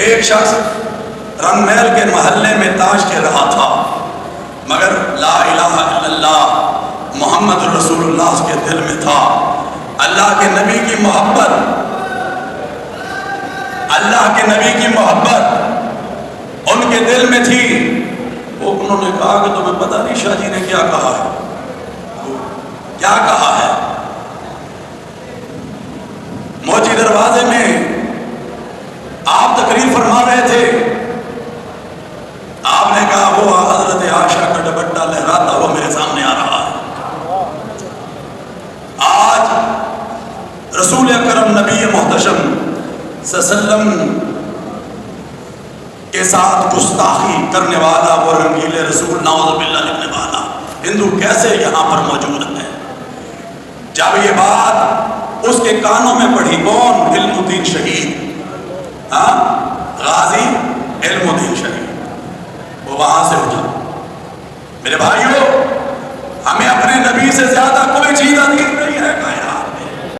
ایک شخص رنگ محل کے محلے میں تاش کھیل رہا تھا، مگر لا الہ الا اللہ محمد رسول اللہ اس کے دل میں تھا۔ اللہ کے نبی کی محبت، اللہ کے نبی کی محبت ان کے دل میں تھی۔ انہوں نے کہا کہ تمہیں پتہ نہیں شاہ جی نے کیا کہا ہے، کیا کہا ہے؟ موچی دروازے میں آپ تقریر فرما رہے تھے، آپ نے کہا وہ حضرت عائشہ کا دوپٹہ لہراتا ہوا میرے سامنے آ رہا ہے۔ آج رسول اکرم نبی محتشم صلی اللہ علیہ وسلم کے ساتھ گستاخی کرنے والا، وہ رنگیلے رسول نعوذ باللہ لکھنے والا ہندو کیسے یہاں پر موجود ہے؟ جب یہ بات اس کے کانوں میں پڑھی، کون؟ علم الدین شہید، غازی علم الدین شہید، وہ وہاں سے اٹھا۔ میرے بھائیوں، ہمیں اپنے نبی سے زیادہ